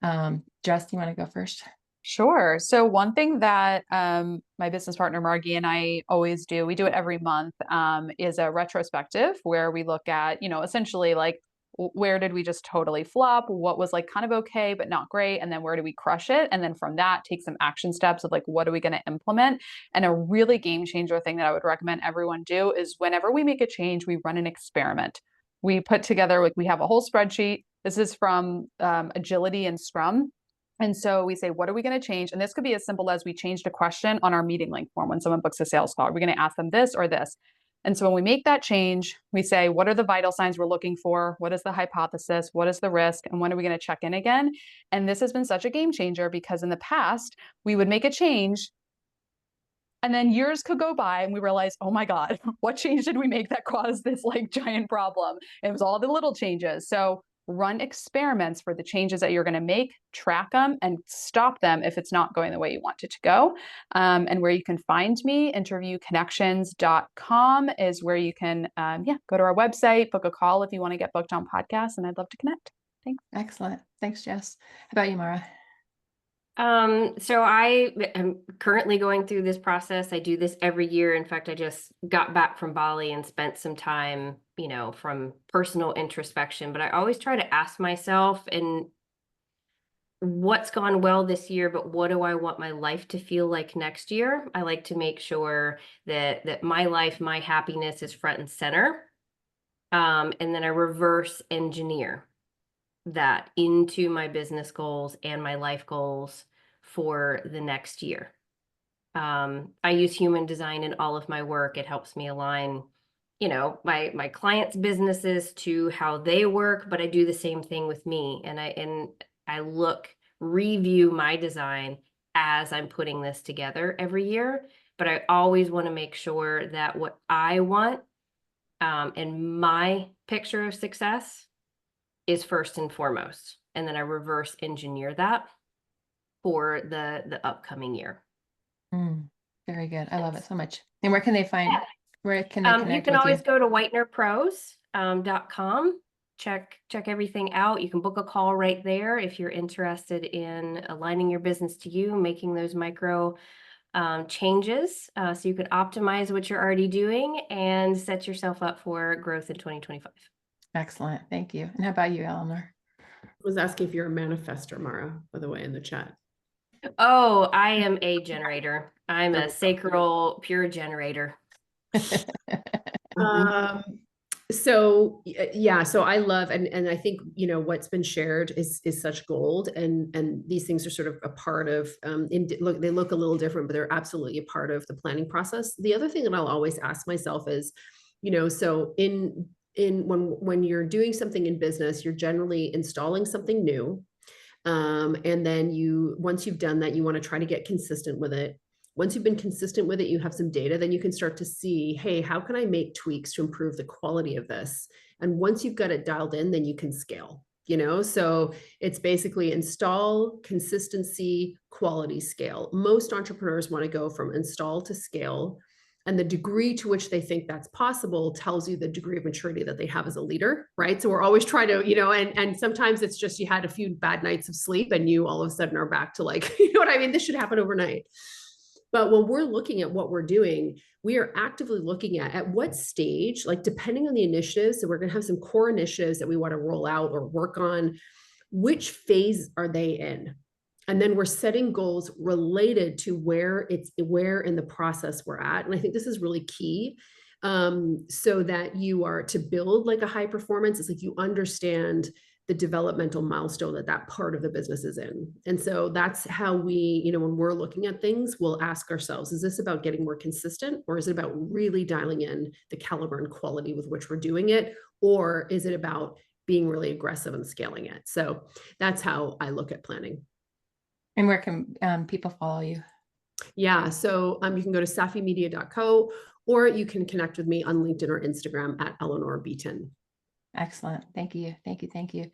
Jess, you want to go first? Sure. So one thing that my business partner Margie and I always do, we do it every month, is a retrospective where we look at, essentially like where did we just totally flop? What was like kind of okay, but not great? And then where do we crush it? And then from that, take some action steps of like, what are we going to implement? And a really game changer thing that I would recommend everyone do is whenever we make a change, we run an experiment. We put together, like we have a whole spreadsheet. This is from Agility and Scrum. And so we say, what are we going to change? And this could be as simple as we changed a question on our meeting link form when someone books a sales call. We're going to ask them this or this. And so when we make that change, we say, what are the vital signs we're looking for? What is the hypothesis? What is the risk? And when are we going to check in again? And this has been such a game changer because in the past, we would make a change and then years could go by and we realize, oh my God, what change did we make that caused this like giant problem? It was all the little changes. So run experiments for the changes that you're going to make, track them, and stop them if it's not going the way you want it to go. And where you can find me, interviewconnections.com is where you can, go to our website, book a call if you want to get booked on podcasts, and I'd love to connect. Thanks. Excellent. Thanks, Jess. How about you, Mara? So I am currently going through this process. I do this every year. In fact, I just got back from Bali and spent some time, from personal introspection, but I always try to ask myself and what's gone well this year, but what do I want my life to feel like next year? I like to make sure that my life, my happiness is front and center. And then I reverse engineer that into my business goals and my life goals for the next year. I use human design in all of my work. It helps me align, my clients' businesses to how they work, but I do the same thing with me. And I review my design as I'm putting this together every year, but I always want to make sure that what I want, and my picture of success is first and foremost. And then I reverse engineer that for the upcoming year. Very good. I love it so much. And where can they find, where can they connect you can with always you? go to whitenerpros.com. Check everything out. You can book a call right there if you're interested in aligning your business to you, making those micro changes so you can optimize what you're already doing and set yourself up for growth in 2025. Excellent. Thank you. And how about you, Eleanor? I was asking if you're a manifestor, Mara, by the way, in the chat. Oh, I am a generator. I'm a sacral pure generator. So I love, and I think, what's been shared is such gold, and these things are sort of a part of, they look a little different, but they're absolutely a part of the planning process. The other thing that I'll always ask myself is, so when you're doing something in business, you're generally installing something new. And then once you've done that, you want to try to get consistent with it. Once you've been consistent with it, you have some data, then you can start to see, hey, how can I make tweaks to improve the quality of this? And once you've got it dialed in, then you can scale, so it's basically install, consistency, quality, scale. Most entrepreneurs want to go from install to scale. And the degree to which they think that's possible tells you the degree of maturity that they have as a leader, right? So we're always trying to, and sometimes it's just you had a few bad nights of sleep and you all of a sudden are back to like, what I mean? This should happen overnight. But when we're looking at what we're doing, we are actively looking at what stage, like depending on the initiatives, so we're going to have some core initiatives that we want to roll out or work on, which phase are they in? And then we're setting goals related to where in the process we're at. And I think this is really key, so that you are to build like a high performance. It's like you understand the developmental milestone that part of the business is in. And so that's how we, when we're looking at things, we'll ask ourselves, is this about getting more consistent, or is it about really dialing in the caliber and quality with which we're doing it? Or is it about being really aggressive and scaling it? So that's how I look at planning. And where can people follow you? Yeah, so you can go to safimedia.co, or you can connect with me on LinkedIn or Instagram at Eleanor Beaton. Excellent. Thank you. Thank you. Thank you.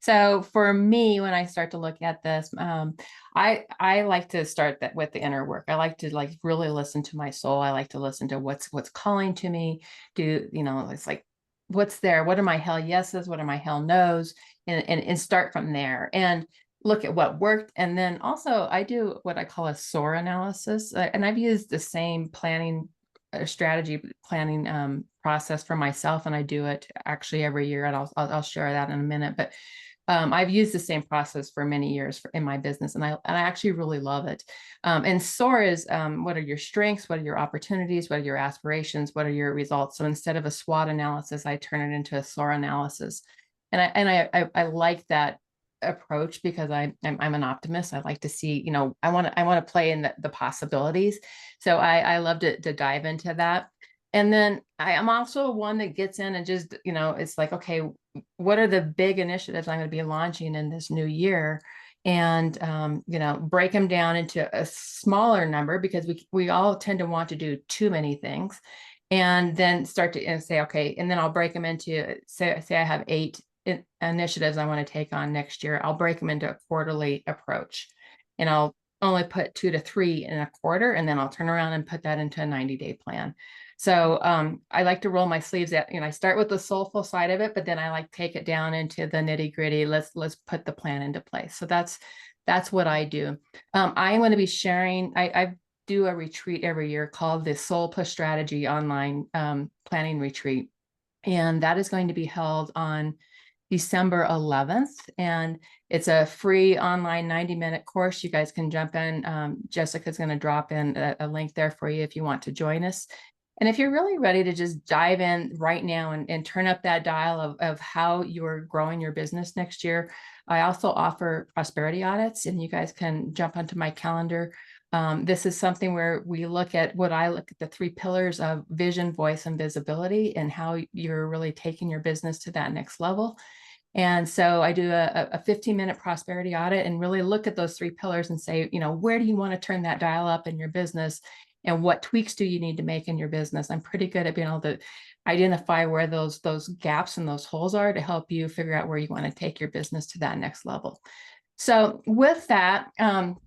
So for me, when I start to look at this, I like to start that with the inner work. I like to like really listen to my soul. I like to listen to what's calling to me. It's like, what's there? What are my hell yeses? What are my hell no's? And start from there. And look at what worked. And then also I do what I call a SOAR analysis. And I've used the same planning strategy planning process for myself. And I do it actually every year. And I'll share that in a minute. But I've used the same process for many years in my business, and I actually really love it. And SOAR is what are your strengths, what are your opportunities, what are your aspirations, what are your results. So instead of a SWOT analysis, I turn it into a SOAR analysis, and I like that approach because I'm an optimist. I like to see, I want to play in the possibilities. So I love to dive into that. And then I am also one that gets in and just, it's like, okay, what are the big initiatives I'm going to be launching in this new year? And, break them down into a smaller number, because we all tend to want to do too many things, and then start to say, okay, and then I'll break them into, say I have 8 initiatives I want to take on next year. I'll break them into a quarterly approach, and I'll only put 2 to 3 in a quarter, and then I'll turn around and put that into a 90-day plan. So I like to roll my sleeves out. I start with the soulful side of it, but then I like take it down into the nitty gritty. Let's put the plan into place. So that's what I do. I am going to be sharing. I do a retreat every year called the Soul Push Strategy online planning retreat, and that is going to be held on December 11th. And it's a free online 90-minute course. You guys can jump in. Jessica's going to drop in a link there for you if you want to join us. And if you're really ready to just dive in right now and turn up that dial of how you're growing your business next year, I also offer prosperity audits, and you guys can jump onto my calendar. This is something where we look at I look at the 3 pillars of vision, voice, and visibility, and how you're really taking your business to that next level. And so I do a 15-minute prosperity audit and really look at those 3 pillars and say, where do you want to turn that dial up in your business? And what tweaks do you need to make in your business? I'm pretty good at being able to identify where those gaps and those holes are to help you figure out where you want to take your business to that next level. So with that,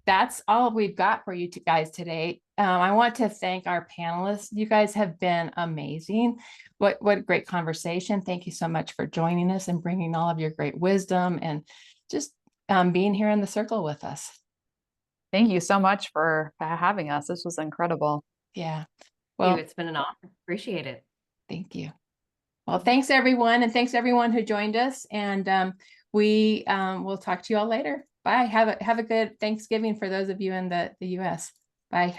that's all we've got for you guys today. I want to thank our panelists. You guys have been amazing. What a great conversation. Thank you so much for joining us and bringing all of your great wisdom and just being here in the circle with us. Thank you so much for having us. This was incredible. Yeah. Well, it's been an honor. Appreciate it. Thank you. Well, thanks everyone. And thanks everyone who joined us. And we will talk to you all later. Bye. Have a good Thanksgiving for those of you in the US. Bye.